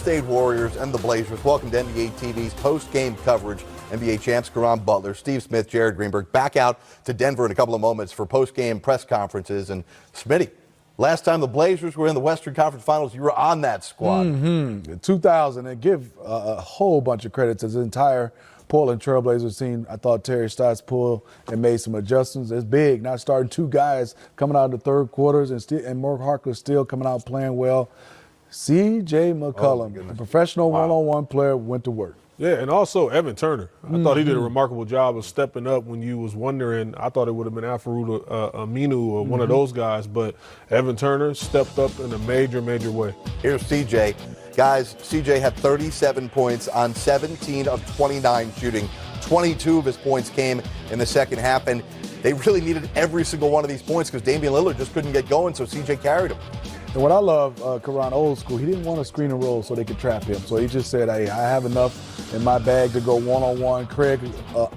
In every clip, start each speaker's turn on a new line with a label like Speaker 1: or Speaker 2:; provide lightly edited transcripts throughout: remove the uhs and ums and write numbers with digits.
Speaker 1: State Warriors and the Blazers. Welcome to NBA TV's post-game coverage. NBA champs Caron Butler, Steve Smith, Jared Greenberg back out to Denver in a couple of moments for post-game press conferences. And Smitty, last time the Blazers were in the Western Conference Finals, you were on that squad.
Speaker 2: 2000, and give a whole bunch of credit to the entire Portland Trailblazers team. I thought Terry Stotts pulled and made some adjustments. It's big, not starting two guys coming out in the third quarters, and Mark Harkless still coming out playing well. C.J. McCollum, a professional one-on-one player, went to work.
Speaker 3: Yeah, and also Evan Turner. I thought he did a remarkable job of stepping up when you was wondering. I thought it would have been Al-Farouq Aminu or one of those guys, but Evan Turner stepped up in a major, major way.
Speaker 1: Here's C.J. Guys, C.J. had 37 points on 17 of 29 shooting. 22 of his points came in the second half, and they really needed every single one of these points because Damian Lillard just couldn't get going, so C.J. carried him.
Speaker 2: And what I love, Caron, old school, he didn't want to screen and roll so they could trap him. So he just said, hey, I have enough in my bag to go one-on-one. Craig,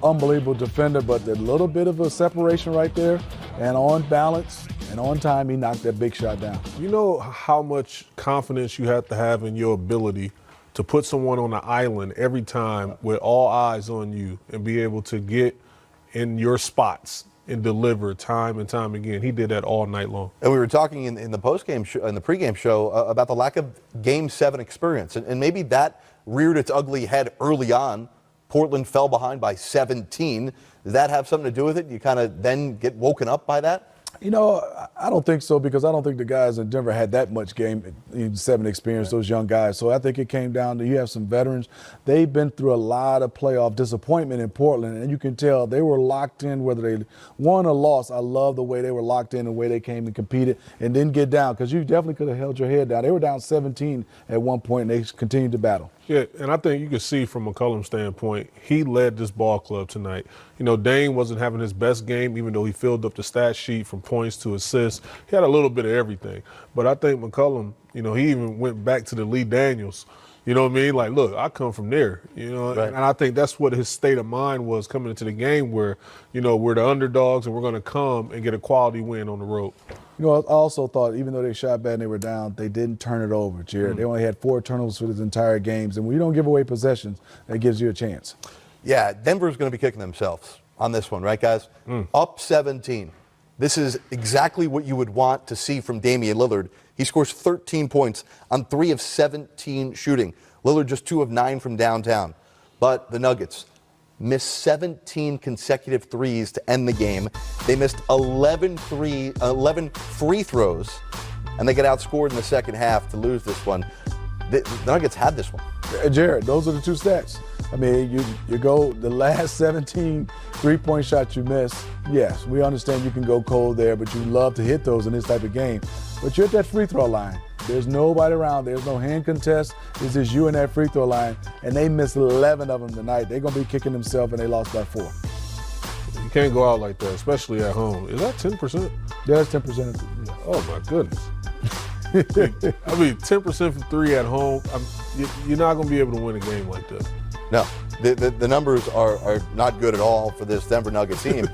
Speaker 2: unbelievable defender, but a little bit of a separation right there. And on balance and on time, he knocked that big shot down.
Speaker 3: You know how much confidence you have to have in your ability to put someone on the island every time with all eyes on you and be able to get in your spots and deliver time and time again. He did that all night long.
Speaker 1: And we were talking in the postgame show, in the pregame show about the lack of Game 7 experience, and maybe that reared its ugly head early on. Portland fell behind by 17. Does that have something to do with it? You kind of then get woken up by that?
Speaker 2: You know, I don't think so, because I don't think the guys in Denver had that much Game 7 experience, those young guys. So I think it came down to you have some veterans. They've been through a lot of playoff disappointment in Portland, and you can tell they were locked in whether they won or lost. I love the way they were locked in, the way they came and competed and didn't get down, because you definitely could have held your head down. They were down 17 at one point, and they continued to battle.
Speaker 3: Yeah, and I think you can see from McCollum's standpoint, he led this ball club tonight. You know, Dame wasn't having his best game, even though he filled up the stat sheet from points to assists. He had a little bit of everything. But I think McCollum, you know, he even went back to the Lee Daniels. You know what I mean? Like, look, I come from there, you know,
Speaker 1: right.
Speaker 3: And I think that's what his state of mind was coming into the game where, you know, we're the underdogs and we're going to come and get a quality win on the road.
Speaker 2: You know, I also thought even though they shot bad and they were down, they didn't turn it over, Jared. They only had 4 turnovers for this entire games. And when you don't give away possessions, that gives you a chance.
Speaker 1: Yeah, Denver's going to be kicking themselves on this one, right, guys? Up 17. This is exactly what you would want to see from Damian Lillard. He scores 13 points on 3 of 17 shooting. Lillard just 2 of 9 from downtown. But the Nuggets missed 17 consecutive threes to end the game. They missed 11 free throws, and they get outscored in the second half to lose this one. The Nuggets had this one.
Speaker 2: Jared, those are the two stats. I mean, you go the last 17 three-point shots you missed. Yes, we understand you can go cold there, but you love to hit those in this type of game. But you're at that free throw line. There's nobody around. There's no hand contest. It's just you and that free throw line, and they missed 11 of them tonight. They're going to be kicking themselves, and they lost by 4.
Speaker 3: You can't go out like that, especially at home. Is that 10%?
Speaker 2: Yeah, that's 10%.
Speaker 3: Oh, my goodness. I mean, 10% from 3 at home, you're not going to be able to win a game like this.
Speaker 1: No, the numbers are not good at all for this Denver Nuggets team.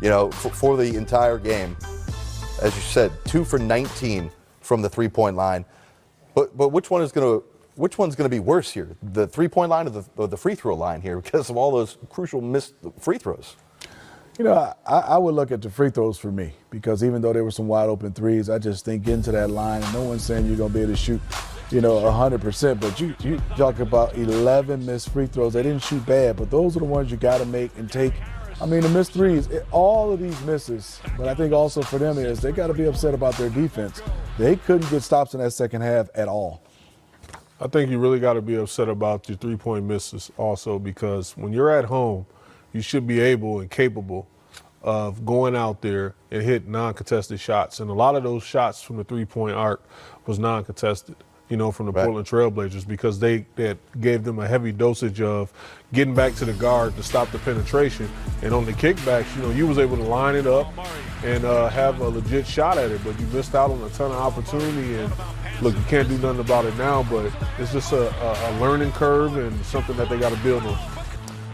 Speaker 1: You know, for the entire game, as you said, 2 for 19 from the three-point line. But which one's going to be worse here? The three-point line or the free throw line here, because of all those crucial missed free throws?
Speaker 2: You know, I would look at the free throws for me, because even though there were some wide open threes, I just think getting to that line, and no one's saying you're going to be able to shoot, you know, 100%, but you talk about 11 missed free throws. They didn't shoot bad, but those are the ones you got to make and take. I mean, the missed threes, all of these misses, but I think also for them is they got to be upset about their defense. They couldn't get stops in that second half at all.
Speaker 3: I think you really got to be upset about your three-point misses also, because when you're at home, you should be able and capable of going out there and hit non-contested shots. And a lot of those shots from the three-point arc was non-contested, you know, from the Portland Trailblazers, because they gave them a heavy dosage of getting back to the guard to stop the penetration. And on the kickbacks, you know, you was able to line it up and have a legit shot at it, but you missed out on a ton of opportunity. And look, you can't do nothing about it now, but it's just a learning curve and something that they got to build on.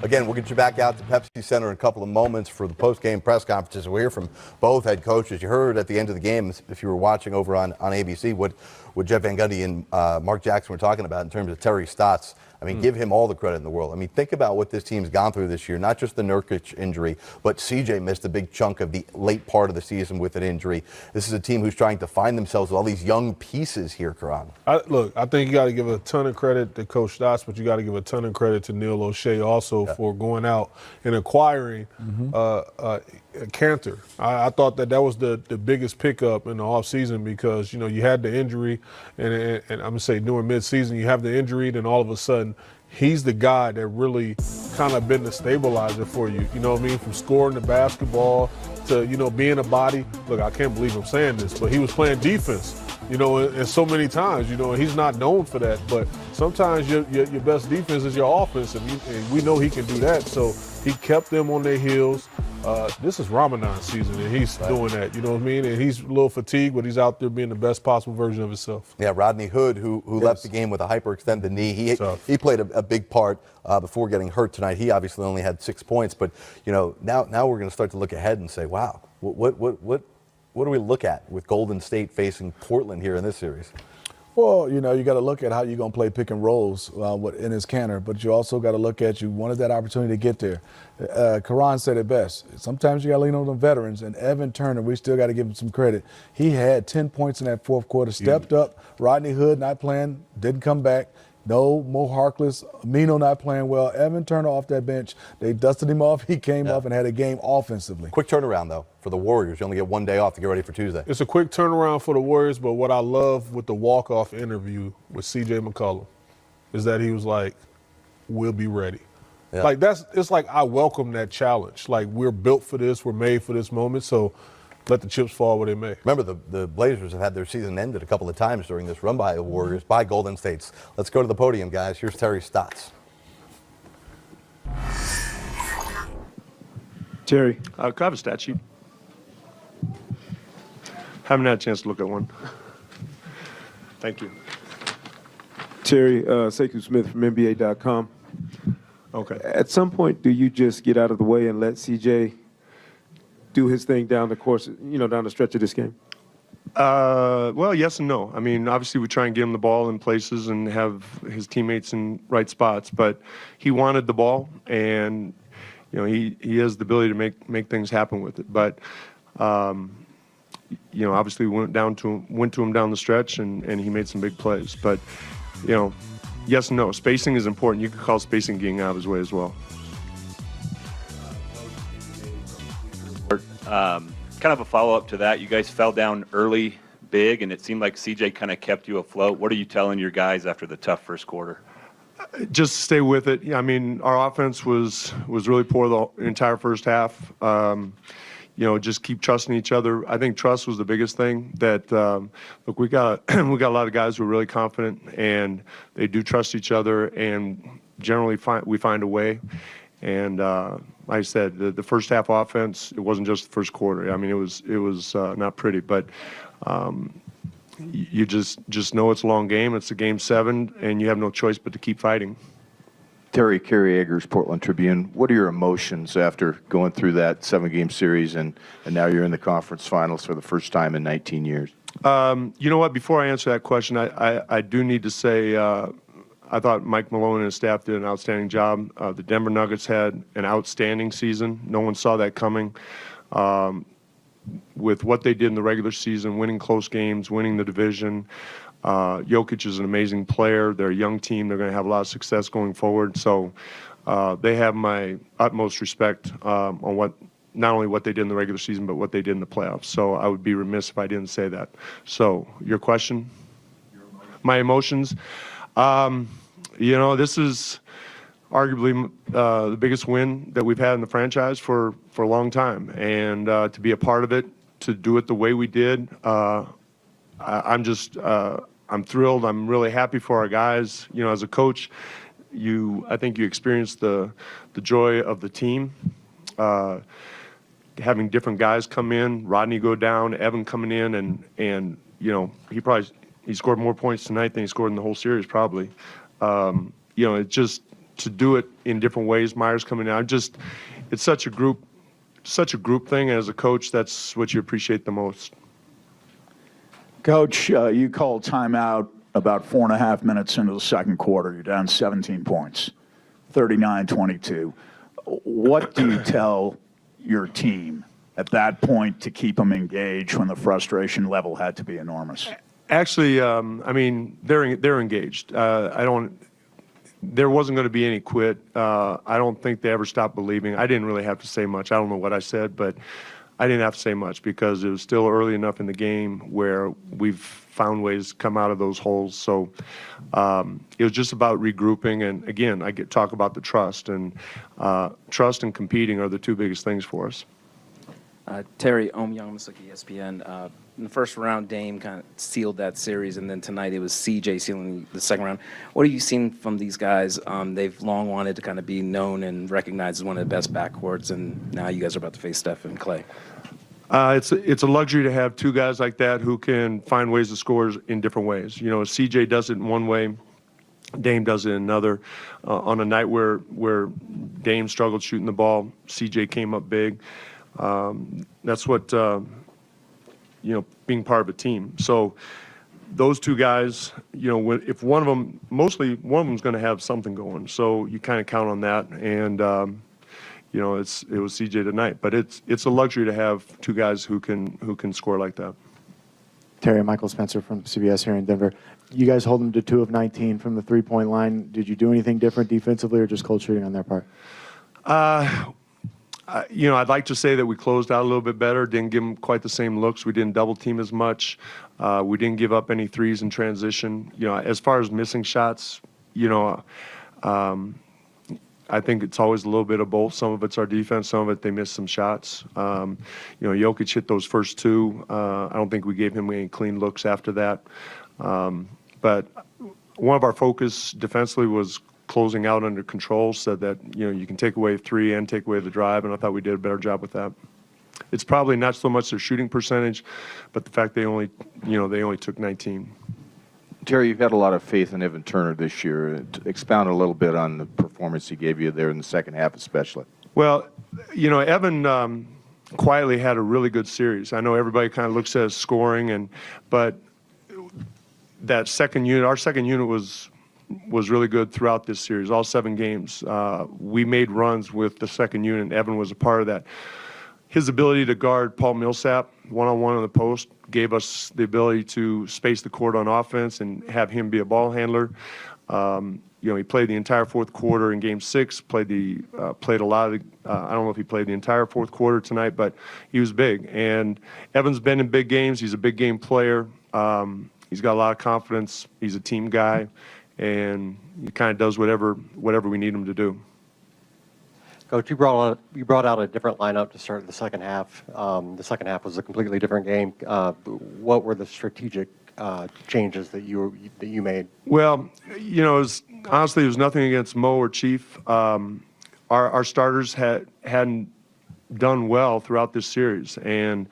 Speaker 1: Again, we'll get you back out to Pepsi Center in a couple of moments for the post-game press conferences. We'll hear from both head coaches. You heard at the end of the game, if you were watching over on ABC, what what Jeff Van Gundy and Mark Jackson were talking about in terms of Terry Stotts. I mean, give him all the credit in the world. I mean, think about what this team's gone through this year, not just the Nurkic injury, but CJ missed a big chunk of the late part of the season with an injury. This is a team who's trying to find themselves with all these young pieces here, Karan.
Speaker 3: Look, I think you got to give a ton of credit to Coach Stotts, but you got to give a ton of credit to Neil O'Shea also for going out and acquiring Cantor. I thought that was the biggest pickup in the offseason because, you know, you had the injury, and I'm going to say during midseason, you have the injury, then all of a sudden, he's the guy that really kind of been the stabilizer for you. You know what I mean? From scoring the basketball to, you know, being a body. Look, I can't believe I'm saying this, but he was playing defense, you know, and so many times, you know, and he's not known for that. But sometimes your best defense is your offense, and we know he can do that. So he kept them on their heels. This is Ramadan season, and he's doing that, you know what I mean? And he's a little fatigued, but he's out there being the best possible version of himself.
Speaker 1: Yeah, Rodney Hood, who left the game with a hyperextended knee, he played a big part before getting hurt tonight. He obviously only had 6 points, but, you know, now we're going to start to look ahead and say, wow, what do we look at with Golden State facing Portland here in this series?
Speaker 2: Well, you know, you got to look at how you're going to play pick and rolls in his Cantor, but you also got to look at you wanted that opportunity to get there. Karan said it best. Sometimes you got to lean on the veterans, and Evan Turner, we still got to give him some credit. He had 10 points in that fourth quarter, stepped up. Rodney Hood not playing, didn't come back. No, Mo Harkless, Amino not playing well. Evan Turner off that bench. They dusted him off. He came off and had a game offensively.
Speaker 1: Quick turnaround, though, for the Warriors. You only get 1 day off to get ready for Tuesday.
Speaker 3: It's a quick turnaround for the Warriors, but what I love with the walk-off interview with C.J. McCollum is that he was like, we'll be ready. Yeah. Like, it's like I welcome that challenge. Like, we're built for this. We're made for this moment. So let the chips fall where they may.
Speaker 1: Remember, the Blazers have had their season ended a couple of times during this run by the Warriors, by Golden State's. Let's go to the podium, guys. Here's Terry Stotts.
Speaker 4: Terry, could I have a stat sheet? Haven't had a chance to look at one. Thank you.
Speaker 5: Terry, Sekou Smith from NBA.com.
Speaker 4: Okay.
Speaker 5: At some point, do you just get out of the way and let CJ do his thing down the course, you know, down the stretch of this game?
Speaker 4: Well, yes and no. I mean, obviously we try and get him the ball in places and have his teammates in right spots, but he wanted the ball, and you know, he has the ability to make things happen with it. But you know, obviously we went to him down the stretch, and he made some big plays. But you know, yes and no. Spacing is important. You could call spacing getting out of his way as well.
Speaker 6: Kind of a follow-up to that, you guys fell down early, big, and it seemed like CJ kind of kept you afloat. What are you telling your guys after the tough first quarter?
Speaker 4: Just stay with it. Yeah, I mean, our offense was really poor the entire first half. You know, just keep trusting each other. I think trust was the biggest thing. That look, we got a lot of guys who are really confident, and they do trust each other, and generally we find a way. And like I said, the first half offense, it wasn't just the first quarter. I mean, it was not pretty, but you just know it's a long game. It's a game 7, and you have no choice but to keep fighting.
Speaker 7: Terry, Kerry Eggers, Portland Tribune. What are your emotions after going through that 7-game series, and now you're in the conference finals for the first time in 19 years?
Speaker 4: You know what? Before I answer that question, I do need to say I thought Mike Malone and his staff did an outstanding job. The Denver Nuggets had an outstanding season. No one saw that coming. With what they did in the regular season, winning close games, winning the division. Jokic is an amazing player. They're a young team. They're going to have a lot of success going forward. So they have my utmost respect on not only what they did in the regular season, but what they did in the playoffs. So I would be remiss if I didn't say that. So your question? My emotions? You know, this is arguably the biggest win that we've had in the franchise for a long time. And to be a part of it, to do it the way we did, I'm thrilled. I'm really happy for our guys. You know, as a coach, I think you experience the joy of the team. Having different guys come in, Rodney go down, Evan coming in, and you know, he scored more points tonight than he scored in the whole series probably. You know, it's just to do it in different ways. Myers coming out, it's such a group thing. And as a coach, that's what you appreciate the most.
Speaker 8: Coach, you called timeout about 4.5 minutes into the second quarter. You're down 17 points, 39-22. What do you tell your team at that point to keep them engaged when the frustration level had to be enormous?
Speaker 4: Actually, I mean, they're engaged. There wasn't going to be any quit. I don't think they ever stopped believing. I didn't really have to say much. I don't know what I said, but I didn't have to say much because it was still early enough in the game where we've found ways to come out of those holes. So it was just about regrouping. And again, talk about the trust, and trust and competing are the two biggest things for us.
Speaker 9: Terry Youngmisuk, ESPN. In the first round, Dame kind of sealed that series, and then tonight it was CJ sealing the second round. What have you seen from these guys? They've long wanted to kind of be known and recognized as one of the best backcourts, and now you guys are about to face Steph and Clay.
Speaker 4: It's a luxury to have two guys like that who can find ways to score in different ways. You know, CJ does it in one way, Dame does it in another. On a night where Dame struggled shooting the ball, CJ came up big. That's what, being part of a team. So those two guys, if one of them, mostly one of them's going to have something going. So you kind of count on that. And, it was CJ tonight. But it's a luxury to have two guys who can score like that.
Speaker 10: Terry, Michael Spencer from CBS here in Denver. You guys hold them to 2 of 19 from the three-point line. Did you do anything different defensively or just cold shooting on their part?
Speaker 4: I'd like to say that we closed out a little bit better, didn't give them quite the same looks. We didn't double team as much. We didn't give up any threes in transition. As far as missing shots, I think it's always a little bit of both. Some of it's our defense, some of it they missed some shots. Jokic hit those first two. I don't think we gave him any clean looks after that. But one of our focus defensively was closing out under control, said that you can take away three and take away the drive, and I thought we did a better job with that. It's probably not so much their shooting percentage, but the fact they only took 19.
Speaker 7: Terry, you've had a lot of faith in Evan Turner this year. Expound a little bit on the performance he gave you there in the second half, especially.
Speaker 4: Well, Evan quietly had a really good series. I know everybody kind of looks at his scoring, but that second unit, our second unit was really good throughout this series, all 7 games. We made runs with the second unit, and Evan was a part of that. His ability to guard Paul Millsap one-on-one on the post gave us the ability to space the court on offense and have him be a ball handler. He played the entire fourth quarter in Game 6, played a lot of I don't know if he played the entire fourth quarter tonight, but he was big. And Evan's been in big games. He's a big game player. He's got a lot of confidence. He's a team guy. And he kind of does whatever we need him to do.
Speaker 11: Coach, you brought out a different lineup to start the second half. The second half was a completely different game. What were the strategic changes that you made? Well,
Speaker 4: honestly, it was nothing against Mo or Chief. Our starters hadn't done well throughout this series, and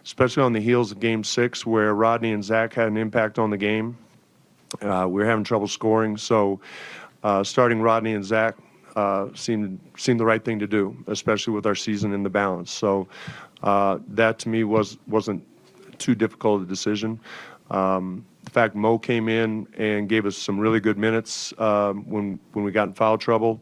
Speaker 4: especially on the heels of Game 6, where Rodney and Zach had an impact on the game. We were having trouble scoring, so starting Rodney and Zach seemed the right thing to do, especially with our season in the balance. So that to me wasn't too difficult a decision. The fact Mo came in and gave us some really good minutes when we got in foul trouble.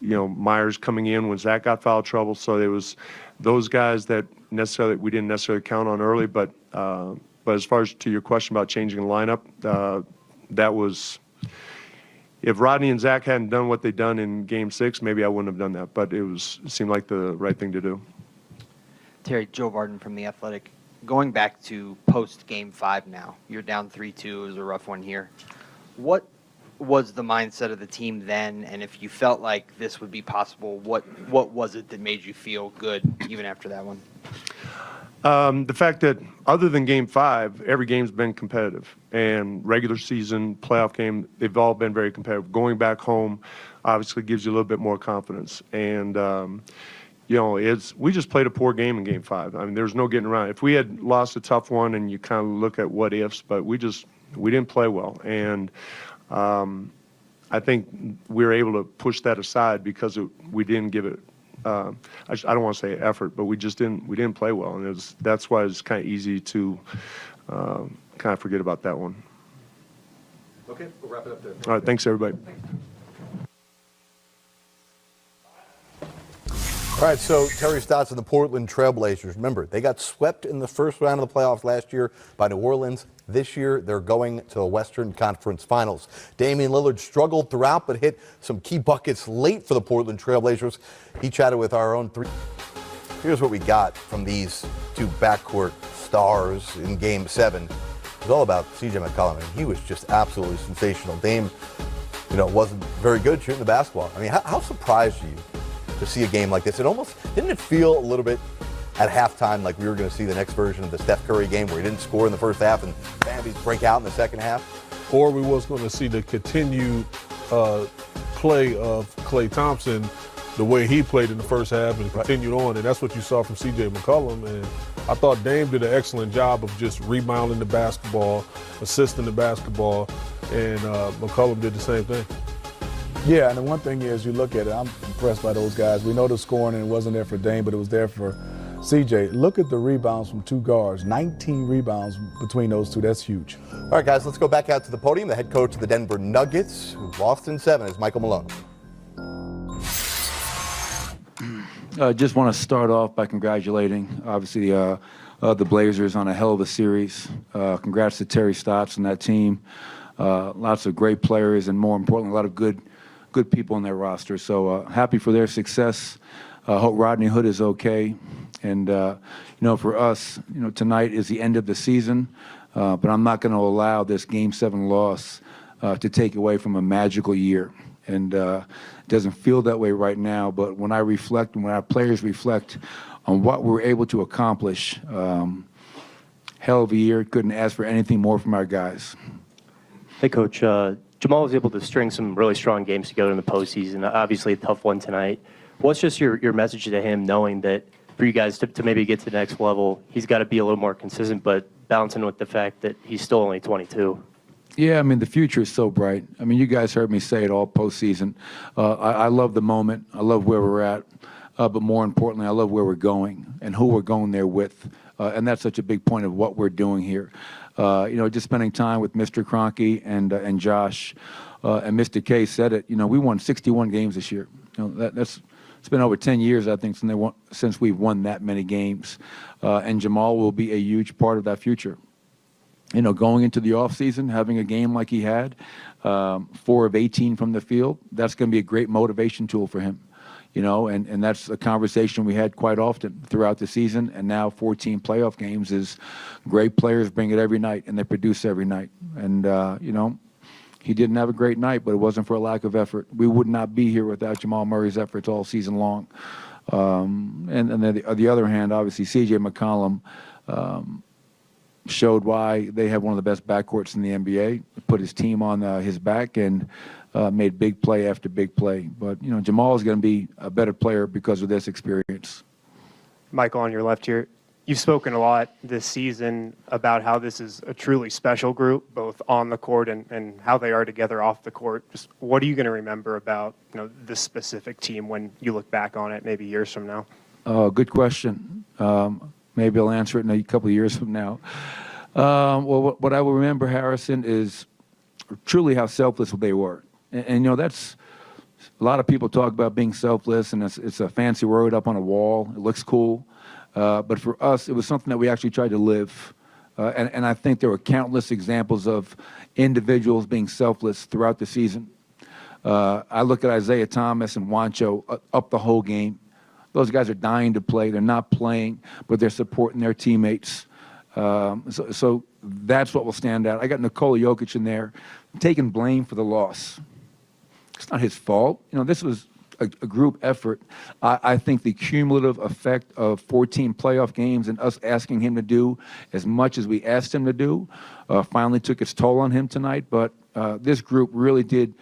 Speaker 4: Myers coming in when Zach got foul trouble. So there was those guys that we didn't necessarily count on early, but as far as to your question about changing the lineup, that was. If Rodney and Zach hadn't done what they'd done in Game 6, maybe I wouldn't have done that. But it seemed like the right thing to do.
Speaker 12: Terry, Joe Barton from The Athletic. Going back to post-Game 5 now, you're down 3-2. It was a rough one here. What was the mindset of the team then? And if you felt like this would be possible, what was it that made you feel good even after that one?
Speaker 4: The fact that other than Game 5, every game's been competitive. And regular season, playoff game, they've all been very competitive. Going back home obviously gives you a little bit more confidence. And, we just played a poor game in Game 5. I mean, there's no getting around it. If we had lost a tough one and you kind of look at what ifs, but we didn't play well. And I think we were able to push that aside because we didn't give it I don't want to say effort, but we didn't play well, and that's why it's kind of easy to kind of forget about that one.
Speaker 3: Okay, we'll wrap it up there.
Speaker 4: All right, thanks, everybody.
Speaker 1: All right, so Terry Stotts and the Portland Trailblazers. Remember, they got swept in the first round of the playoffs last year by New Orleans. This year, they're going to the Western Conference Finals. Damian Lillard struggled throughout, but hit some key buckets late for the Portland Trailblazers. He chatted with our own three. Here's what we got from these two backcourt stars in Game 7. It was all about C.J. McCollum, and he was just absolutely sensational. Dame, wasn't very good shooting the basketball. I mean, how surprised are you to see a game like this? Didn't it feel a little bit at halftime like we were going to see the next version of the Steph Curry game where he didn't score in the first half and bam, he'd break out in the second half?
Speaker 3: Or we was going to see the continued play of Klay Thompson the way he played in the first half and continued on, and that's what you saw from C.J. McCollum. And I thought Dame did an excellent job of just rebounding the basketball, assisting the basketball, and McCollum did the same thing.
Speaker 2: Yeah, and the one thing is, you look at it, I'm impressed by those guys. We know the scoring, and it wasn't there for Dame, but it was there for CJ. Look at the rebounds from two guards. 19 rebounds between those two. That's huge.
Speaker 1: All right, guys, let's go back out to the podium. The head coach of the Denver Nuggets, who lost in 7, is Michael Malone.
Speaker 13: Just want to start off by congratulating, obviously, the Blazers on a hell of a series. Congrats to Terry Stotts and that team. Lots of great players, and more importantly, a lot of good people on their roster. So happy for their success. Hope Rodney Hood is okay. And for us, tonight is the end of the season, but I'm not going to allow this Game 7 loss to take away from a magical year. And it doesn't feel that way right now, but when I reflect and when our players reflect on what we were able to accomplish, hell of a year. Couldn't ask for anything more from our guys.
Speaker 14: Hey, Coach. Jamal was able to string some really strong games together in the postseason. Obviously, a tough one tonight. What's just your message to him, knowing that for you guys to maybe get to the next level, he's got to be a little more consistent, but balancing with the fact that he's still only 22?
Speaker 13: Yeah, I mean, the future is so bright. I mean, you guys heard me say it all postseason. I love the moment. I love where we're at. But more importantly, I love where we're going and who we're going there with. And that's such a big point of what we're doing here. Just spending time with Mr. Kroenke and Josh and Mr. K said it. We won 61 games this year. It's been over 10 years, I think, since we've won that many games. And Jamal will be a huge part of that future. Going into the offseason, having a game like he had, 4 of 18 from the field, that's going to be a great motivation tool for him. And that's a conversation we had quite often throughout the season. And now 14 playoff games is great players bring it every night, and they produce every night. And, he didn't have a great night, but it wasn't for a lack of effort. We would not be here without Jamal Murray's efforts all season long. And then on the other hand, obviously, C.J. McCollum showed why they have one of the best backcourts in the NBA, put his team on his back, and made big play after big play. But, Jamal is going to be a better player because of this experience.
Speaker 15: Michael, on your left here, you've spoken a lot this season about how this is a truly special group, both on the court and how they are together off the court. Just what are you going to remember about this specific team when you look back on it maybe years from now?
Speaker 13: Good question. Maybe I'll answer it in a couple of years from now. Well, what I will remember, Harrison, is truly how selfless they were. And that's a lot of people talk about being selfless, and it's a fancy word up on a wall. It looks cool. But for us, it was something that we actually tried to live. And I think there were countless examples of individuals being selfless throughout the season. I look at Isaiah Thomas and Juancho up the whole game. Those guys are dying to play. They're not playing, but they're supporting their teammates. So that's what will stand out. I got Nikola Jokic in there taking blame for the loss. It's not his fault. This was a group effort. I think the cumulative effect of 14 playoff games and us asking him to do as much as we asked him to do finally took its toll on him tonight. But this group really did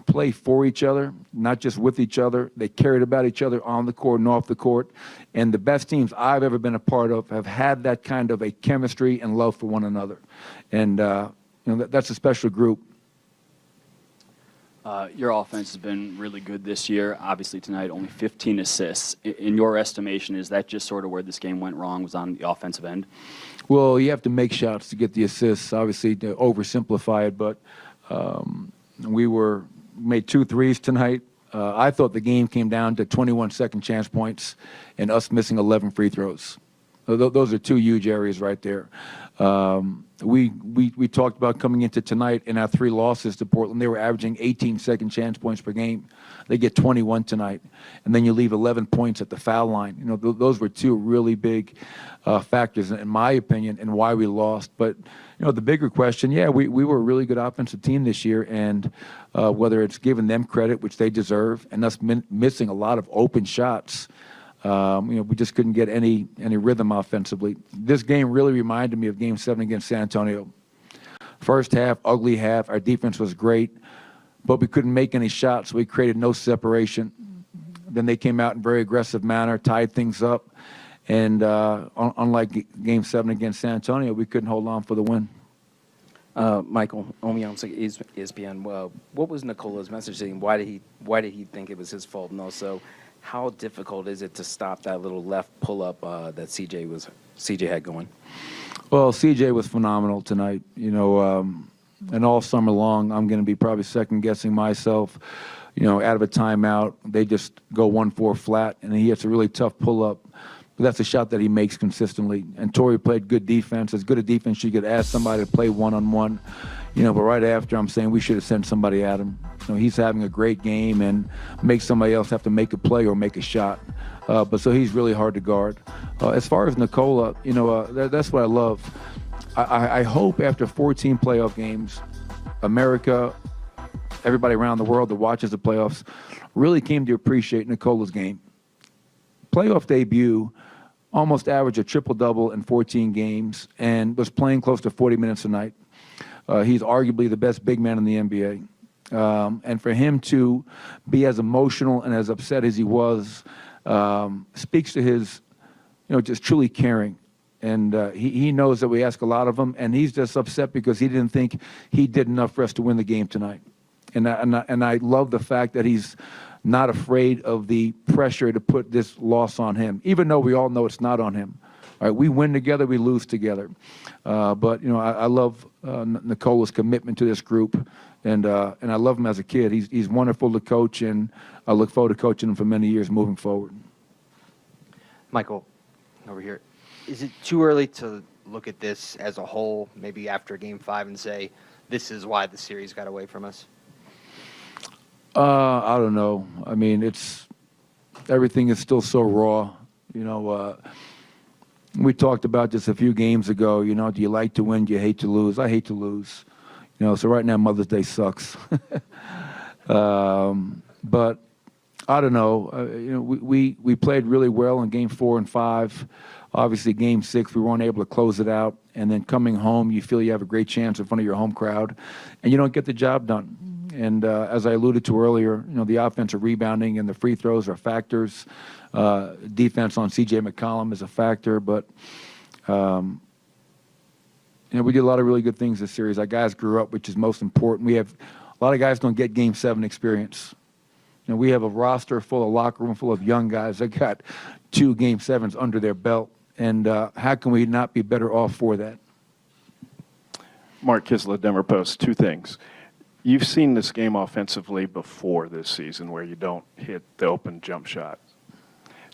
Speaker 13: play for each other, not just with each other. They cared about each other on the court and off the court. And the best teams I've ever been a part of have had that kind of a chemistry and love for one another. And that's a special group.
Speaker 16: Your offense has been really good this year. Obviously tonight, only 15 assists. In your estimation, is that just sort of where this game went wrong, was on the offensive end?
Speaker 13: Well, you have to make shots to get the assists, obviously, to oversimplify it, but we made 2 threes tonight. I thought the game came down to 21 second chance points and us missing 11 free throws. Those are 2 huge areas right there. We talked about coming into tonight in our 3 losses to Portland. They were averaging 18 second chance points per game. They get 21 tonight, and then you leave 11 points at the foul line. You know, those were 2 really big factors, in my opinion, and why we lost. But you know, the bigger question, we were a really good offensive team this year, and whether it's giving them credit, which they deserve, and us missing a lot of open shots. You know, we just couldn't get any rhythm offensively. This game really reminded me of Game 7 against San Antonio. First half, ugly half. Our defense was great, but we couldn't make any shots. So we created no separation. Then they came out in very aggressive manner, tied things up, and unlike Game 7 against San Antonio, we couldn't hold on for the win.
Speaker 9: Michael Omiyansuk, ESPN. Well, what was Nikola's message to him? Why did he think it was his fault? And also, how difficult is it to stop that little left pull-up that CJ had going?
Speaker 13: Well, CJ was phenomenal tonight. You know, and all summer long, I'm going to be probably second-guessing myself. You know, out of a timeout, they just go 1-4 flat, and he hits a really tough pull-up. But that's a shot that he makes consistently. And Torrey played good defense, as good a defense you could ask somebody to play one-on-one. You know, but right after, I'm saying we should have sent somebody at him. You know, he's having a great game and make somebody else have to make a play or make a shot. But so he's really hard to guard. As far as Nikola, you know, that's what I love. I hope after 14 playoff games, America, everybody around the world that watches the playoffs, really came to appreciate Nikola's game. Playoff debut, almost averaged a triple-double in 14 games and was playing close to 40 minutes a night. He's arguably the best big man in the NBA. And for him to be as emotional and as upset as he was speaks to his, you know, just truly caring. And he knows that we ask a lot of him, and he's just upset because he didn't think he did enough for us to win the game tonight. And I love the fact that he's not afraid of the pressure to put this loss on him, even though we all know it's not on him. All right, we win together, we lose together. But you know, I love Nikola's commitment to this group, and I love him as a kid. He's wonderful to coach, and I look forward to coaching him for many years moving forward.
Speaker 12: Michael, over here. Is it too early to look at this as a whole, maybe after Game 5, and say this is why the series got away from us?
Speaker 13: I don't know. I mean, everything is still so raw. You know, we talked about this a few games ago. You know, do you like to win? Do you hate to lose? I hate to lose. You know, so right now Mother's Day sucks. But I don't know. You know, we played really well in Game 4 and 5. Obviously, Game 6, we weren't able to close it out. And then coming home, you feel you have a great chance in front of your home crowd, and you don't get the job done. And as I alluded to earlier, you know, the offensive rebounding and the free throws are factors. Defense on C.J. McCollum is a factor. But, you know, we did a lot of really good things this series. Our guys grew up, which is most important. We have a lot of guys don't get Game 7 experience. You know, we have a roster full, a locker room full of young guys that got 2 Game 7s under their belt. And how can we not be better off for that?
Speaker 17: Mark Kislett, Denver Post. 2 things. You've seen this game offensively before this season where you don't hit the open jump shot.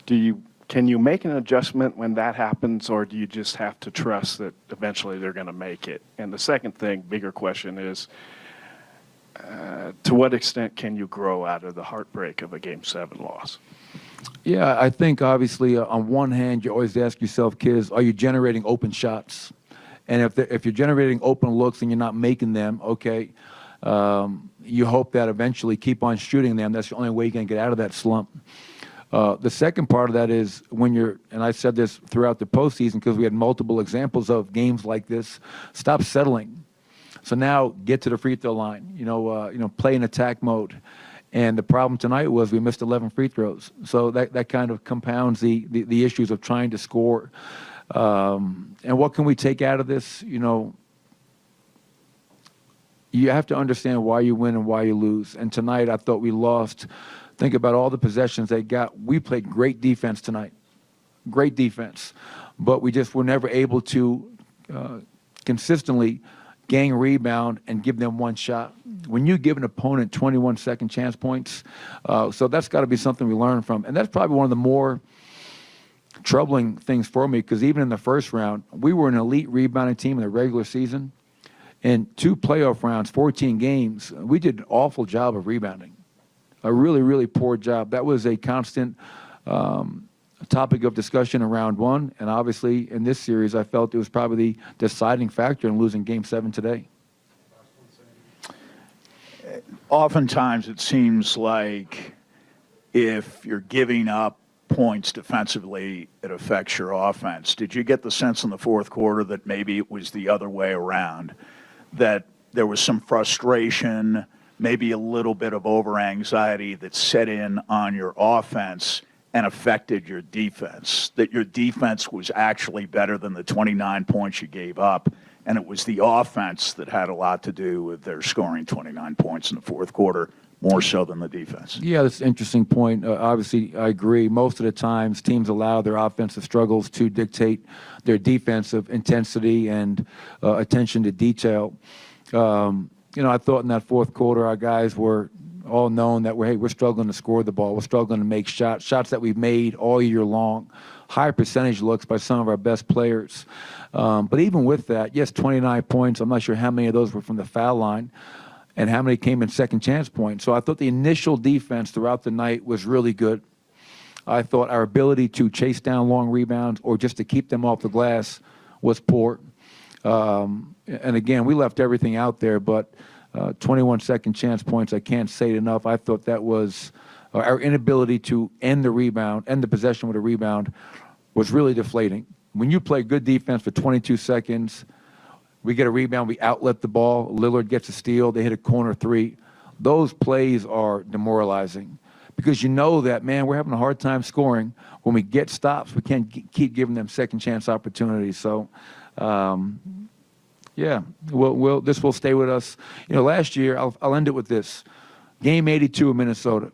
Speaker 17: Can you make an adjustment when that happens, or do you just have to trust that eventually they're going to make it? And the second thing, bigger question is, to what extent can you grow out of the heartbreak of a Game 7 loss?
Speaker 13: Yeah, I think obviously on one hand, you always ask yourself, kids, are you generating open shots? And if you're generating open looks and you're not making them, okay, you hope that eventually keep on shooting them. That's the only way you can get out of that slump. The second part of that is when you're, and I said this throughout the postseason because we had multiple examples of games like this, stop settling. So now get to the free throw line, you know, play in attack mode. And the problem tonight was we missed 11 free throws. So that kind of compounds the issues of trying to score. And what can we take out of this? You know, you have to understand why you win and why you lose. And tonight, I thought we lost. Think about all the possessions they got. We played great defense tonight, great defense. But we just were never able to consistently gain rebound and give them one shot. When you give an opponent 21 second chance points, so that's got to be something we learn from. And that's probably one of the more troubling things for me, because even in the first round, we were an elite rebounding team in the regular season. In 2 playoff rounds, 14 games, we did an awful job of rebounding, a really, really poor job. That was a constant topic of discussion in round 1, and obviously in this series, I felt it was probably the deciding factor in losing Game 7 today.
Speaker 8: Oftentimes, it seems like if you're giving up points defensively, it affects your offense. Did you get the sense in the fourth quarter that maybe it was the other way around, that there was some frustration, maybe a little bit of over-anxiety that set in on your offense and affected your defense, that your defense was actually better than the 29 points you gave up, and it was the offense that had a lot to do with their scoring 29 points in the fourth quarter, more so than the defense?
Speaker 13: Yeah, that's an interesting point. Obviously, I agree. Most of the times, teams allow their offensive struggles to dictate their defensive intensity and attention to detail. I thought in that fourth quarter, our guys were all known that we're struggling to score the ball. We're struggling to make shots that we've made all year long. High percentage looks by some of our best players. But even with that, yes, 29 points. I'm not sure how many of those were from the foul line and how many came in second chance points. So I thought the initial defense throughout the night was really good. I thought our ability to chase down long rebounds or just to keep them off the glass was poor. And again, we left everything out there, but 21 second chance points, I can't say it enough. I thought that was our inability to end the rebound, end the possession with a rebound, was really deflating. When you play good defense for 22 seconds, we get a rebound, we outlet the ball, Lillard gets a steal, they hit a corner 3. Those plays are demoralizing because you know that, man, we're having a hard time scoring. When we get stops, we can't keep giving them second chance opportunities. So, yeah, this will stay with us. Last year, I'll end it with this. Game 82 in Minnesota,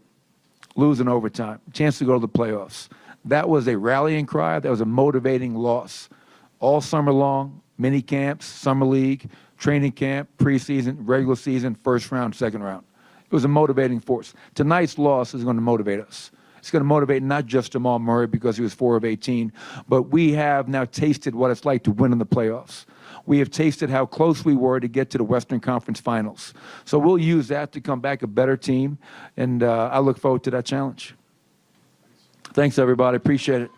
Speaker 13: losing overtime, chance to go to the playoffs. That was a rallying cry. That was a motivating loss. All summer long, mini camps, summer league, training camp, preseason, regular season, first round, second round. It was a motivating force. Tonight's loss is going to motivate us. It's going to motivate not just Jamal Murray because he was 4 of 18, but we have now tasted what it's like to win in the playoffs. We have tasted how close we were to get to the Western Conference Finals. So we'll use that to come back a better team, and I look forward to that challenge. Thanks, everybody. Appreciate it.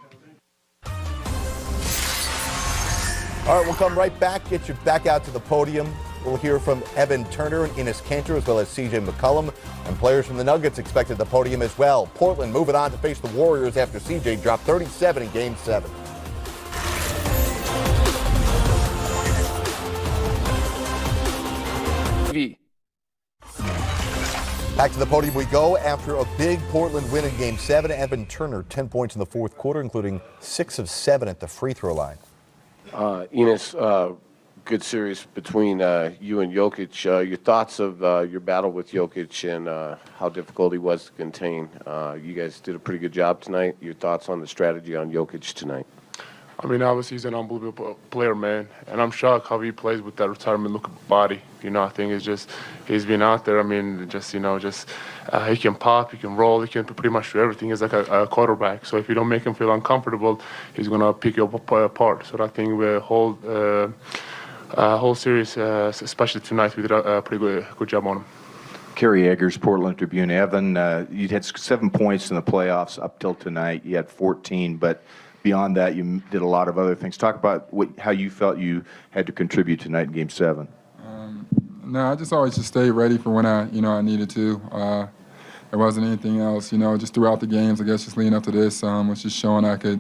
Speaker 1: All right, we'll come right back, get you back out to the podium. We'll hear from Evan Turner and Enes Kanter, as well as C.J. McCollum, and players from the Nuggets expected at the podium as well. Portland moving on to face the Warriors after C.J. dropped 37 in Game 7. Back to the podium we go after a big Portland win in Game 7. Evan Turner, 10 points in the fourth quarter, including 6 of 7 at the free throw line.
Speaker 18: Enes, good series between you and Jokic. Your thoughts of your battle with Jokic and how difficult he was to contain. You guys did a pretty good job tonight. Your thoughts on the strategy on Jokic tonight?
Speaker 19: I mean, obviously he's an unbelievable player, man, and I'm shocked how he plays with that retirement-looking body. I think it's just he's been out there. I mean, he can pop, he can roll, he can pretty much do everything. He's like a quarterback. So if you don't make him feel uncomfortable, he's gonna pick you apart. So I think the whole series, especially tonight, we did a pretty good job on him.
Speaker 7: Kerry Eggers, Portland Tribune. Evan, you had 7 points in the playoffs up till tonight. You had 14, but beyond that, you did a lot of other things. Talk about how you felt you had to contribute tonight in Game 7.
Speaker 20: No, I just always stayed ready for when I needed to. There wasn't anything else, just throughout the games, I guess just leading up to this, was just showing I could,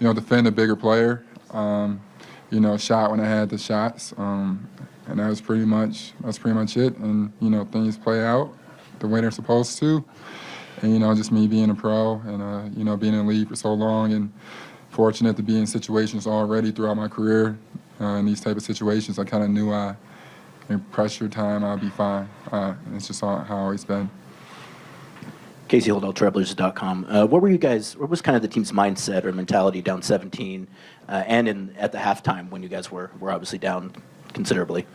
Speaker 20: defend a bigger player, shot when I had the shots. And that was pretty much it. And, things play out the way they're supposed to. And, just me being a pro and, being in the league for so long and fortunate to be in situations already throughout my career in these type of situations. I kind of knew I in pressure time, I'll be fine. It's just how I've always been.
Speaker 21: Casey Holdell, Trailblazers.com. What was kind of the team's mindset or mentality down 17 and at the halftime when you guys were obviously down considerably?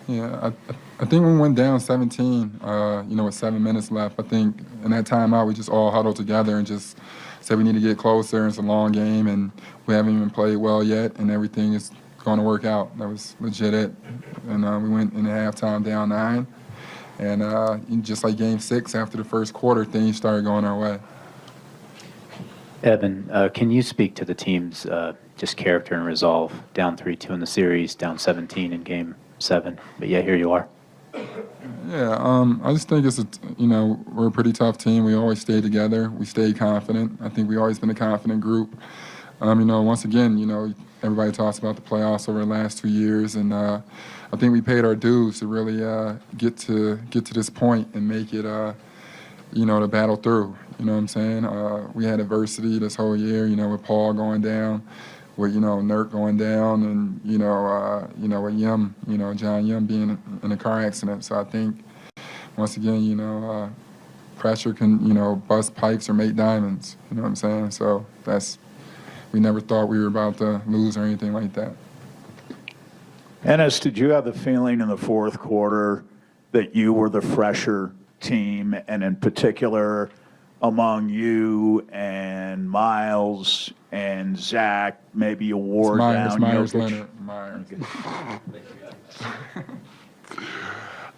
Speaker 20: Yeah, I think when we went down 17, with 7 minutes left, I think in that timeout we just all huddled together and just said we need to get closer. It's a long game and we haven't even played well yet and everything is going to work out. That was legit it. And we went into halftime down 9. And just like Game 6, after the first quarter, things started going our way.
Speaker 22: Evan, can you speak to the team's just character and resolve? Down 3-2 in the series, down 17 in Game 7, but yeah, here you are.
Speaker 20: Yeah, I just think we're a pretty tough team. We always stay together. We stay confident. I think we've always been a confident group. Once again, everybody talks about the playoffs over the last 2 years, and I think we paid our dues to really get to this point and make it, to battle through. You know what I'm saying? We had adversity this whole year, with Paul going down, with, Nurk going down, and, with Yim, John Yim being in a car accident. So I think, once again, pressure can, bust pipes or make diamonds. You know what I'm saying? So we never thought we were about to lose or anything like that.
Speaker 8: Ennis, did you have the feeling in the fourth quarter that you were the fresher team, and in particular among you and Miles and Zach, maybe you wore down Jokic?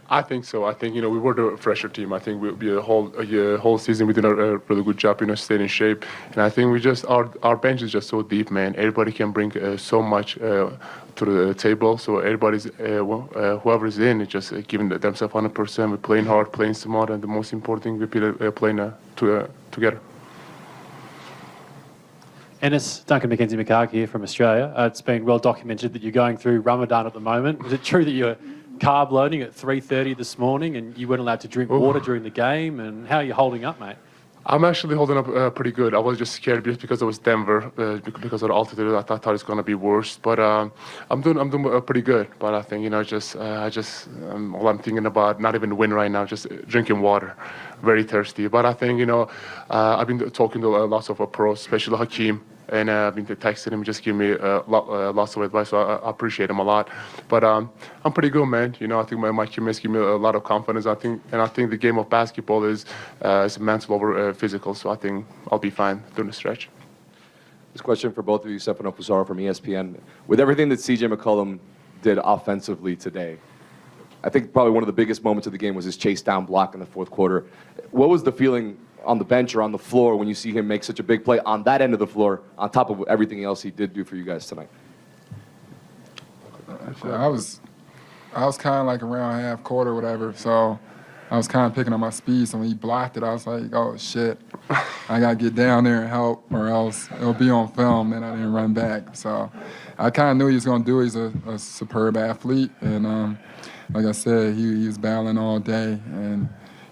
Speaker 19: I think so. I think, we were the fresher team. I think we'll be a whole season we did a really good job, staying in shape. And I think our bench is just so deep, man. Everybody can bring so much to the table. So everybody's, whoever's in, is just giving themselves 100%. We're playing hard, playing smart, and the most important thing, we're playing together.
Speaker 23: Ennis, Duncan McKenzie-McCarthy here from Australia. It's been well documented that you're going through Ramadan at the moment. Is it true that you're carb loading at 3:30 this morning and you weren't allowed to drink water during the game? And how are you holding up, mate?
Speaker 19: I'm actually holding up pretty good. I was just scared because it was Denver, because of the altitude. I thought it was going to be worse, but I'm doing pretty good. But I think all I'm thinking about, not even win right now, just drinking water, very thirsty. But I think I've been talking to lots of pros, especially Hakeem, and I've been texting him, just giving me lots of advice. So I appreciate him a lot. But I'm pretty good, man. I think my teammates give me a lot of confidence. I think the game of basketball is mental over physical. So I think I'll be fine during the stretch.
Speaker 24: This question for both of you, Stefano Pizarro from ESPN. With everything that C.J. McCollum did offensively today, I think probably one of the biggest moments of the game was his chase down block in the fourth quarter. What was the feeling on the bench or on the floor when you see him make such a big play on that end of the floor, on top of everything else he did do for you guys tonight?
Speaker 20: I was kind of like around half court or whatever, so I was kind of picking up my speed. So when he blocked it, I was like, oh shit, I gotta get down there and help, or else it'll be on film. Then I didn't run back. So I kind of knew he was gonna do it. He's a superb athlete, and like I said, he was battling all day, and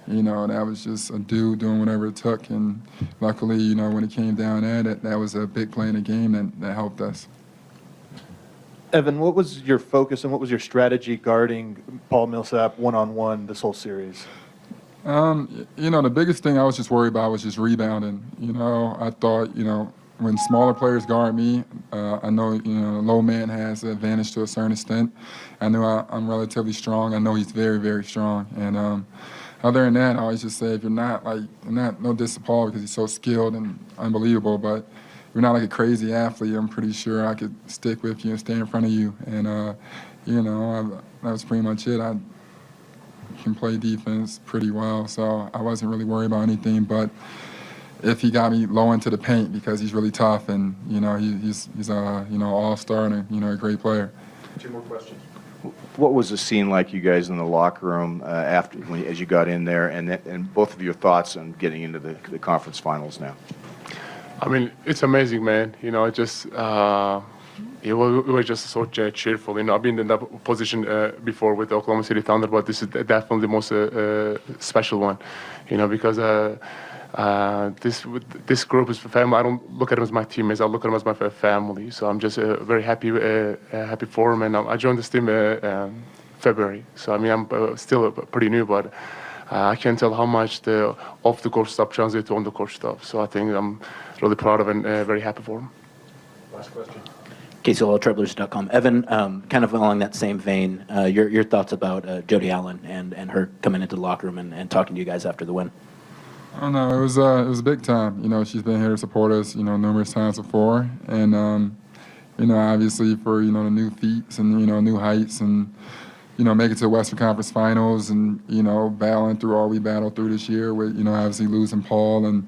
Speaker 20: that was just a dude doing whatever it took. And luckily, when it came down at it, that was a big play in the game that helped us.
Speaker 25: Evan, what was your focus and what was your strategy guarding Paul Millsap one-on-one this whole series?
Speaker 20: The biggest thing I was just worried about was just rebounding. I thought, when smaller players guard me, I know, low man has the advantage to a certain extent. I know I'm relatively strong. I know he's very, very strong. And other than that, I always just say, if you're not no diss to Paul because he's so skilled and unbelievable, but if you're not like a crazy athlete, I'm pretty sure I could stick with you and stay in front of you. And, that was pretty much it. I can play defense pretty well, so I wasn't really worried about anything. But if he got me low into the paint because he's really tough and, he's a, all-star and, a great player.
Speaker 7: 2 more questions. What was the scene like, you guys, in the locker room as you got in there, and both of your thoughts on getting into the conference finals now?
Speaker 19: I mean, it's amazing, man. It was just so cheerful. I've been in that position before with the Oklahoma City Thunder, but this is definitely the most special one, because this group is family. I don't look at them as my teammates. I look at them as my family. So I'm just very happy for them. And I joined this team February. So I mean, I'm still pretty new, but I can tell how much the off-the-court stuff translates to on-the-court stuff. So I think I'm really proud of and very happy for him.
Speaker 25: Last question.
Speaker 21: KCLTrailblazers.com. Evan, kind of along that same vein, your thoughts about Jody Allen and her coming into the locker room and talking to you guys after the win.
Speaker 20: I don't know. It was a big time. You know, she's been here to support us, you know, numerous times before, and you know, obviously for the new feats and new heights, and make it to the Western Conference Finals, and battling through all we battled through this year with obviously losing Paul and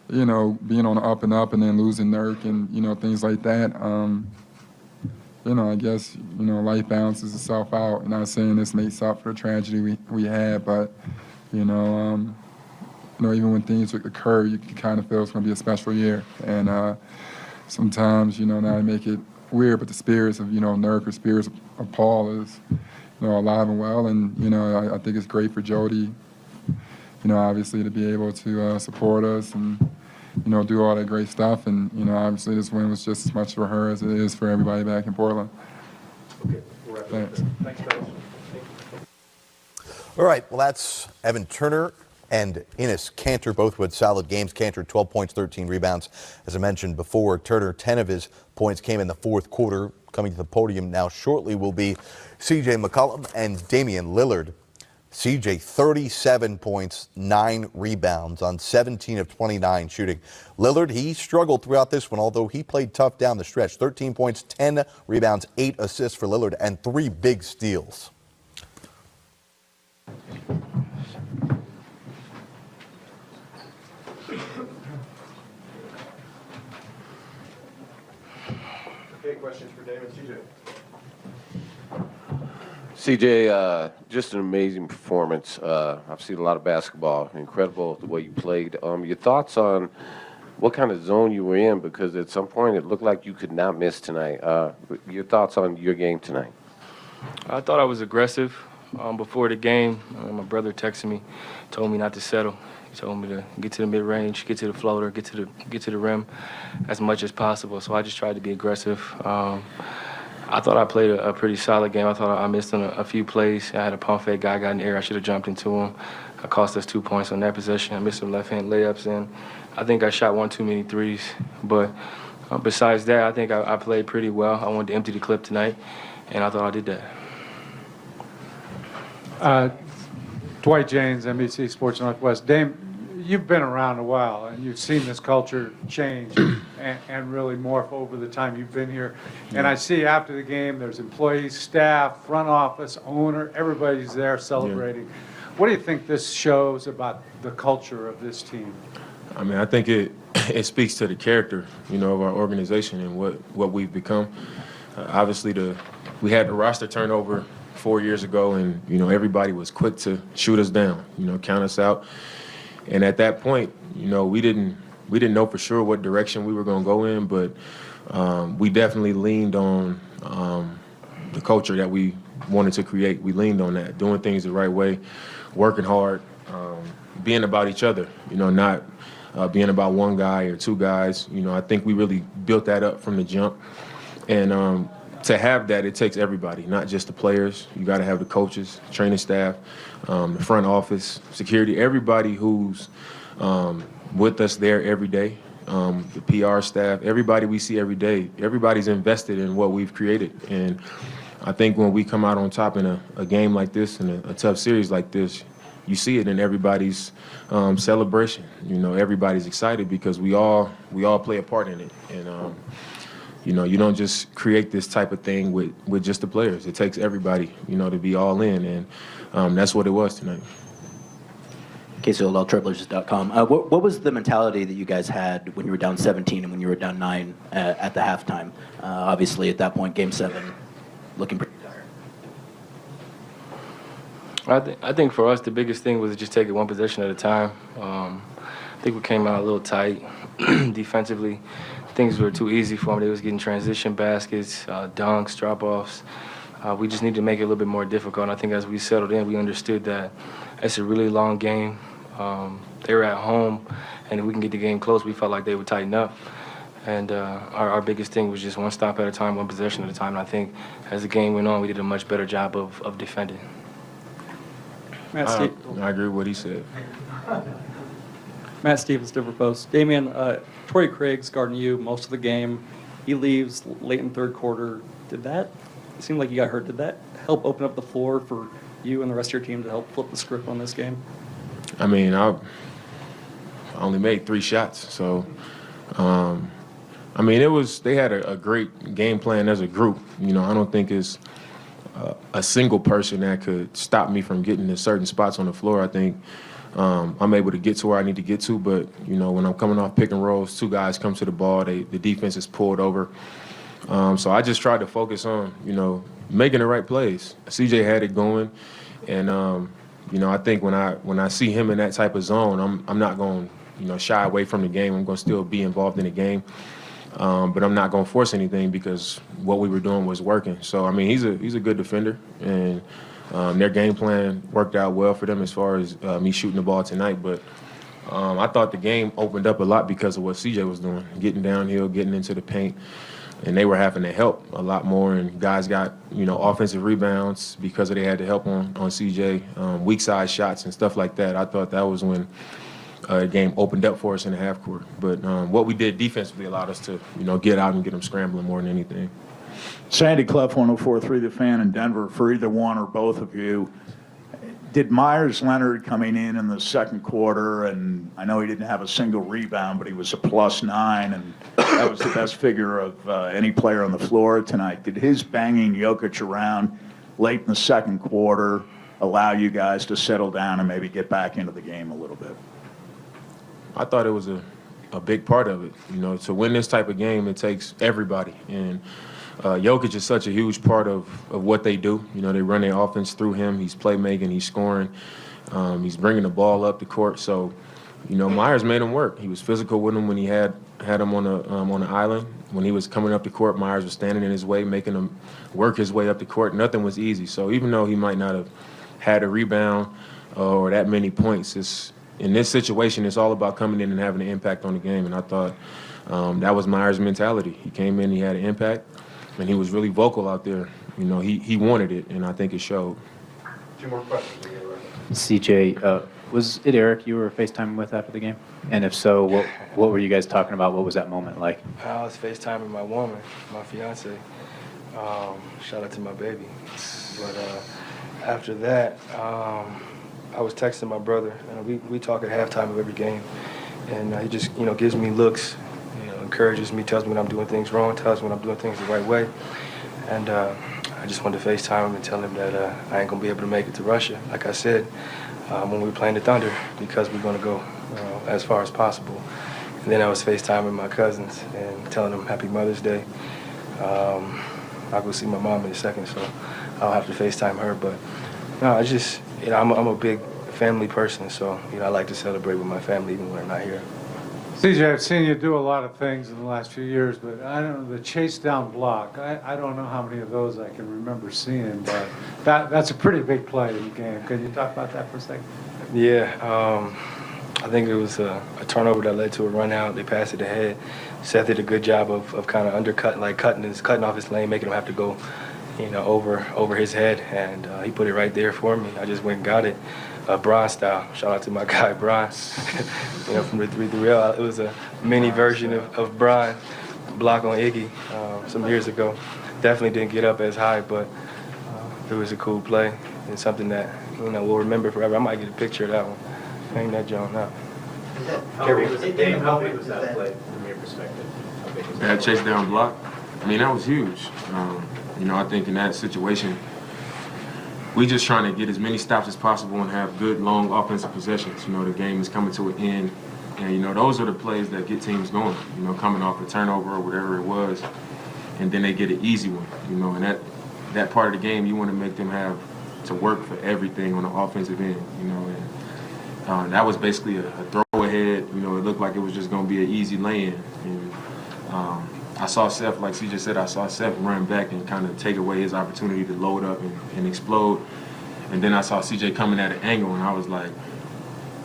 Speaker 20: being on the up and up, and then losing Nurk and things like that. I guess life balances itself out. I'm not saying this makes up for the tragedy we had, but even when things occur, you can kind of feel it's going to be a special year. And sometimes, not to make it weird, but the spirits of, Nurk or spirits of Paul is, alive and well. And, I think it's great for Jody, obviously to be able to support us and, do all that great stuff. And, obviously this win was just as much for her as it is for everybody back in Portland.
Speaker 25: Okay, we'll wrap it up
Speaker 20: Thanks.
Speaker 25: there. Thanks, fellas.
Speaker 1: All right, well, that's Evan Turner and Enes Kanter, both with solid games. Kanter, 12 points, 13 rebounds. As I mentioned before, Turner, 10 of his points came in the fourth quarter. Coming to the podium now shortly will be C.J. McCollum and Damian Lillard. C.J., 37 points, 9 rebounds on 17 of 29 shooting. Lillard, he struggled throughout this one, although he played tough down the stretch. 13 points, 10 rebounds, 8 assists for Lillard, and 3 big steals.
Speaker 25: Okay, questions for Dave and CJ.
Speaker 18: CJ, just an amazing performance. I've seen a lot of basketball. Incredible the way you played. Your thoughts on what kind of zone you were in, because at some point it looked like you could not miss tonight. Your thoughts on your game tonight?
Speaker 4: I thought I was aggressive before the game. My brother texted me, told me not to settle. He told me to get to the mid-range, get to the floater, get to the rim as much as possible. So I just tried to be aggressive. I thought I played a pretty solid game. I thought I missed on a few plays. I had a pump fake guy got in the air. I should have jumped into him. I cost us 2 points on that possession. I missed some left-hand layups, and I think I shot one too many threes. But besides that, I think I played pretty well. I wanted to empty the clip tonight, and I thought I did that.
Speaker 5: Dwight James, NBC Sports Northwest. Dame, you've been around a while, and you've seen this culture change and really morph over the time you've been here. And I see after the game, there's employees, staff, front office, owner, everybody's there celebrating. Yeah. What do you think this shows about the culture of this team?
Speaker 6: I mean, I think it speaks to the character, of our organization and what we've become. Obviously, we had the roster turnover 4 years ago, and everybody was quick to shoot us down, count us out. And at that point, we didn't know for sure what direction we were going to go in, but we definitely leaned on the culture that we wanted to create. We leaned on that, doing things the right way, working hard, being about each other, not being about one guy or two guys. I think we really built that up from the jump. And to have that, it takes everybody, not just the players. You got to have the coaches, training staff, the front office, security, everybody who's with us there every day, the PR staff, everybody we see every day. Everybody's invested in what we've created. And I think when we come out on top in a game like this, in a tough series like this, you see it in everybody's celebration. Everybody's excited because we all play a part in it. And you don't just create this type of thing with just the players. It takes everybody, to be all in, and that's what it was tonight.
Speaker 21: KCLTrailblazers.com. What was the mentality that you guys had when you were down 17 and when you were down 9 at the halftime? Obviously, at that point, Game 7, looking pretty tired.
Speaker 4: I think for us, the biggest thing was to just take it one possession at a time. I think we came out a little tight defensively. Things were too easy for them. They was getting transition baskets, dunks, drop-offs. We just needed to make it a little bit more difficult. And I think as we settled in, we understood that it's a really long game. They were at home, and if we can get the game close, we felt like they would tighten up. And our biggest thing was just one stop at a time, one possession at a time. And I think as the game went on, we did a much better job of defending.
Speaker 6: I agree with what he said.
Speaker 2: Matt Stevens, Denver Post. Damian, Torrey Craig's guarding you most of the game. He leaves late in third quarter. It seemed like you got hurt. Did that help open up the floor for you and the rest of your team to help flip the script on this game?
Speaker 6: I mean, I only made 3 shots, so I mean, they had a great game plan as a group. You know, I don't think it's a single person that could stop me from getting to certain spots on the floor. I think I'm able to get to where I need to get to, but, you know, when I'm coming off pick and rolls, 2 guys come to the ball, the defense is pulled over. So I just tried to focus on, you know, making the right plays. CJ had it going, and, you know, I think when I see him in that type of zone, I'm not going to, you know, shy away from the game. I'm going to still be involved in the game. But I'm not going to force anything because what we were doing was working. So, I mean, he's a good defender, and their game plan worked out well for them as far as me shooting the ball tonight. But I thought the game opened up a lot because of what CJ was doing, getting downhill, getting into the paint. And they were having to help a lot more, and guys got, you know, offensive rebounds because they had to help on CJ, weak side shots and stuff like that. I thought that was when the game opened up for us in the half court. But what we did defensively allowed us to, you know, get out and get them scrambling more than anything.
Speaker 8: Sandy Clough, 104.3 The Fan in Denver. For either one or both of you, did Myers Leonard coming in the second quarter, and I know he didn't have a single rebound, but he was a +9, and that was the best figure of any player on the floor tonight. Did his banging Jokic around late in the second quarter allow you guys to settle down and maybe get back into the game a little bit?
Speaker 6: I thought it was a big part of it. You know, to win this type of game, it takes everybody. And Jokic is such a huge part of what they do. You know, they run their offense through him. He's playmaking. He's scoring. He's bringing the ball up the court. So, you know, Myers made him work. He was physical with him when he had him on the island. When he was coming up the court, Myers was standing in his way, making him work his way up the court. Nothing was easy. So even though he might not have had a rebound or that many points, in this situation, it's all about coming in and having an impact on the game. And I thought that was Myers' mentality. He came in, he had an impact, and he was really vocal out there. You know, he wanted it, and I think it showed.
Speaker 25: 2 more questions.
Speaker 22: CJ, was it Eric you were FaceTiming with after the game? And if so, what were you guys talking about? What was that moment like?
Speaker 4: I was FaceTiming my woman, my fiance. Shout out to my baby. But after that, I was texting my brother, and we talk at halftime of every game, and he just, you know, gives me looks, you know, encourages me, tells me when I'm doing things wrong, tells me when I'm doing things the right way, and I just wanted to FaceTime him and tell him that I ain't gonna be able to make it to Russia, like I said, when we were playing the Thunder, because we're gonna go as far as possible. And then I was FaceTiming my cousins and telling them Happy Mother's Day. I'll go see my mom in a second, so I'll have to FaceTime her, but no, I just, you know, I'm a big family person, so, you know, I like to celebrate with my family even when I'm not here.
Speaker 5: CJ, I've seen you do a lot of things in the last few years, but I don't know, the chase down block, I don't know how many of those I can remember seeing, but that's a pretty big play in the game. Can you talk about that for a second?
Speaker 4: Yeah, I think it was a turnover that led to a run out. They passed it ahead. Seth did a good job of kind of undercutting, like cutting off his lane, making him have to go, you know, over his head, and he put it right there for me. I just went and got it, Bron style. Shout out to my guy Bron, you know, from the 3-3L. It was a mini version of Bron block on Iggy some years ago. Definitely didn't get up as high, but it was a cool play and something that, you know, we'll remember forever. I might get a picture of that one. Hang that John up.
Speaker 22: How big was that play from your perspective?
Speaker 6: That chase down block, I mean, that was huge. You know, I think in that situation, we just trying to get as many stops as possible and have good, long offensive possessions. You know, the game is coming to an end. And, you know, those are the plays that get teams going, you know, coming off a turnover or whatever it was. And then they get an easy one, you know. And that part of the game, you want to make them have to work for everything on the offensive end, you know. And that was basically a throw ahead. You know, it looked like it was just going to be an easy lay-in. And I saw Seth, like CJ said, I saw Seth run back and kind of take away his opportunity to load up and explode. And then I saw CJ coming at an angle, and I was like,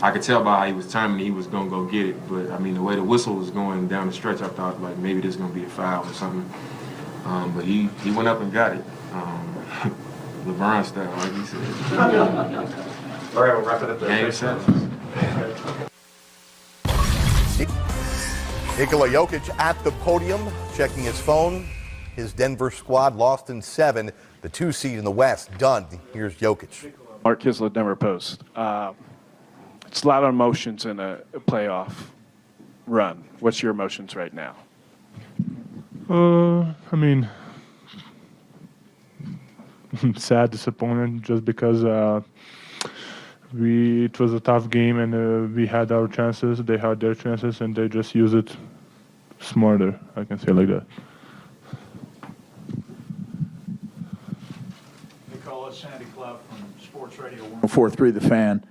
Speaker 6: I could tell by how he was timing, he was gonna go get it. But I mean, the way the whistle was going down the stretch, I thought like maybe this is gonna be a foul or something. But he went up and got it. LeBron style, like he said.
Speaker 25: All right, we'll wrap it up there.
Speaker 6: Game 7.
Speaker 1: Nikola Jokic at the podium, checking his phone. His Denver squad lost in 7. The 2 seed in the West done. Here's Jokic.
Speaker 17: Mark Kislett, Denver Post. It's a lot of emotions in a playoff run. What's your emotions right now?
Speaker 3: I mean, sad, disappointed, just because it was a tough game and we had our chances, they had their chances, and they just used it smarter. I can say like that.
Speaker 8: Nicola, Sandy Clough from Sports Radio 104.3 The Fan.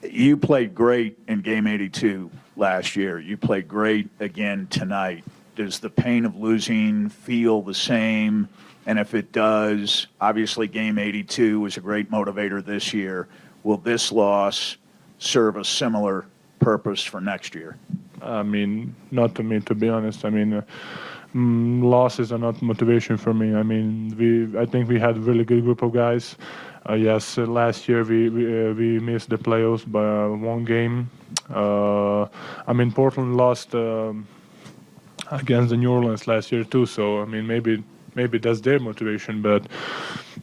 Speaker 8: You played great in Game 82 last year. You played great again tonight. Does the pain of losing feel the same? And if it does, obviously Game 82 was a great motivator this year. Will this loss serve a similar purpose for next year?
Speaker 3: I mean, not to me, to be honest. I mean, losses are not motivation for me. I mean, I think we had a really good group of guys. Yes, last year we missed the playoffs by 1 game. I mean, Portland lost against the New Orleans last year too. So I mean, maybe that's their motivation, but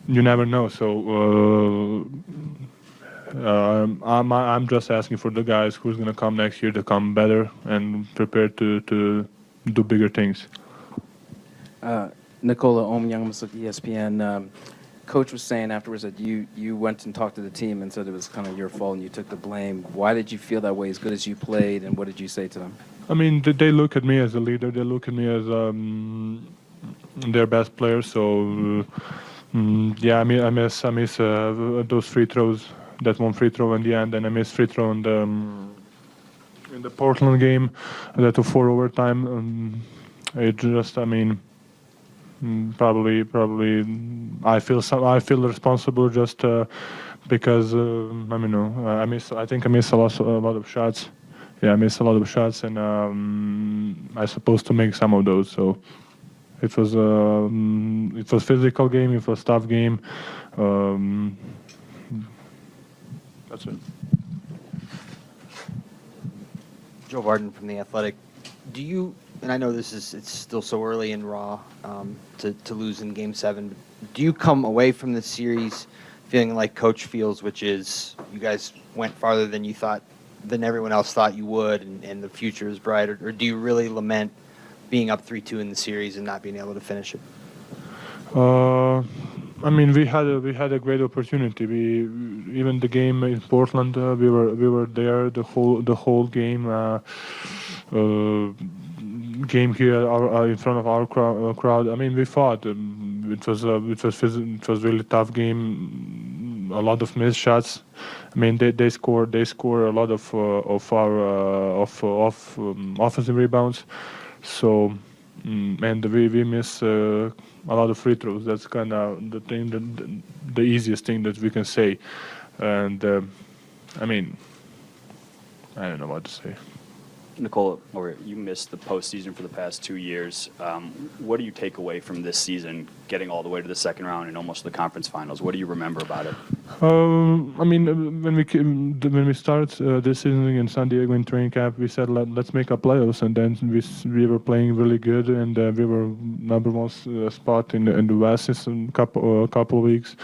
Speaker 3: you never know. So I'm just asking for the guys who's going to come next year to come better and prepared to do bigger things.
Speaker 9: Nicola Omiyangmasuki, ESPN. Coach was saying afterwards that you went and talked to the team and said it was kind of your fault and you took the blame. Why did you feel that way as good as you played, and what did you say to them?
Speaker 3: I mean, they look at me as a leader. They look at me as their best player. So, yeah, I miss those free throws, that 1 free throw in the end, and I miss free throw in the Portland game, that 4 overtime. It just, I mean, probably I feel responsible just because I think I miss a lot of shots. Yeah, I missed a lot of shots, and I supposed to make some of those. So it was physical game. It was tough game. That's it.
Speaker 12: Joe Varden from The Athletic. Do you, and I know it's still so early and raw to lose in Game 7, but do you come away from this series feeling like Coach feels, which is you guys went farther than you thought, than everyone else thought you would, and the future is bright, or do you really lament being up 3-2 in the series and not being able to finish it?
Speaker 3: I mean, we had a great opportunity. Even the game in Portland, we were there the whole game. Game here in front of our crowd. I mean, we fought. It was really tough game. A lot of missed shots. I mean, they score a lot of our offensive rebounds. So, and we miss a lot of free throws. That's kind of the thing, the easiest thing that we can say. And I mean, I don't know what to say.
Speaker 16: Nicola, you missed the postseason for the past 2 years. What do you take away from this season, getting all the way to the second round and almost the conference finals? What do you remember about it?
Speaker 3: I mean, when we started this season in San Diego in training camp, we said let's make a playoffs, and then we were playing really good, and we were number 1 spot in the West in a couple of weeks,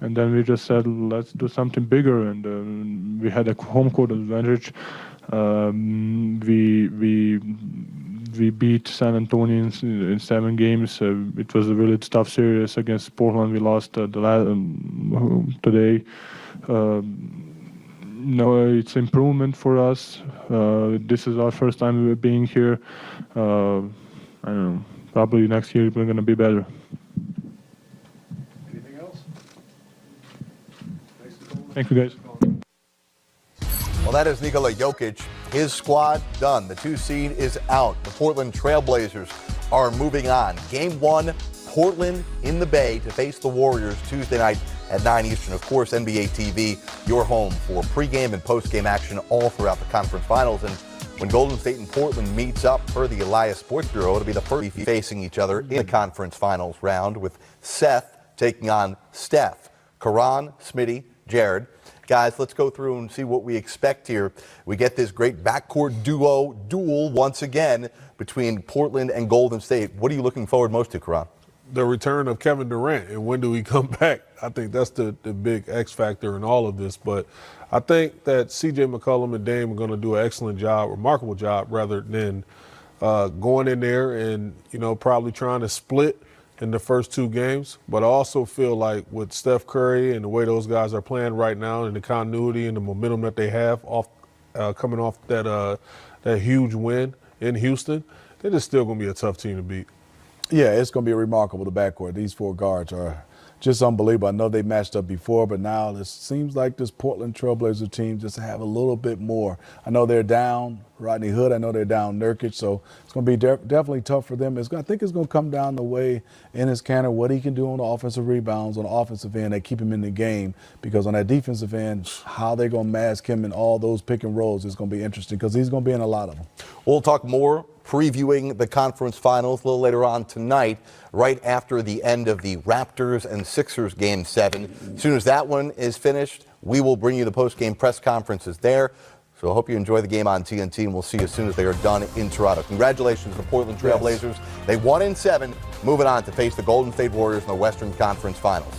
Speaker 3: and then we just said let's do something bigger, and we had a home court advantage. We beat San Antonio in 7 games. It was a really tough series against Portland. We lost today. No, it's improvement for us. This is our first time being here. I don't know. Probably next year we're going to be better.
Speaker 25: Anything else?
Speaker 3: Thank you, guys.
Speaker 1: Well, that is Nikola Jokic. His squad done. The 2 seed is out. The Portland Trailblazers are moving on. Game 1, Portland in the Bay to face the Warriors Tuesday night. at 9 Eastern. Of course, NBA TV, your home for pregame and postgame action all throughout the conference finals. And when Golden State and Portland meets up per the Elias Sports Bureau, it'll be the first facing each other in the conference finals round, with Seth taking on Steph. Karan, Smitty, Jared. Guys, let's go through and see what we expect here. We get this great backcourt duel once again between Portland and Golden State. What are you looking forward most to, Karan?
Speaker 10: The return of Kevin Durant, and when do he come back? I think that's the big X factor in all of this. But I think that C.J. McCollum and Dame are going to do an excellent job, remarkable job, rather than going in there and, probably trying to split in the first 2 games. But I also feel like with Steph Curry and the way those guys are playing right now, and the continuity and the momentum that they have coming off that huge win in Houston, they're just still going to be a tough team to beat.
Speaker 11: Yeah, it's going to be remarkable, the backcourt. These 4 guards are just unbelievable. I know they matched up before, but now it seems like this Portland Trailblazer team just have a little bit more. I know they're down Rodney Hood. I know they're down Nurkic, so it's going to be definitely tough for them. I think it's going to come down the way Enes Kanter, what he can do on the offensive rebounds, on the offensive end, they keep him in the game, because on that defensive end, how they're going to mask him in all those pick and rolls is going to be interesting, because he's going to be in a lot of them.
Speaker 1: We'll talk more previewing the conference finals a little later on tonight, right after the end of the Raptors and Sixers Game 7. As soon as that one is finished, we will bring you the post-game press conferences there. So I hope you enjoy the game on TNT, and we'll see you as soon as they are done in Toronto. Congratulations to the Portland Trailblazers. They won in 7, moving on to face the Golden State Warriors in the Western Conference Finals.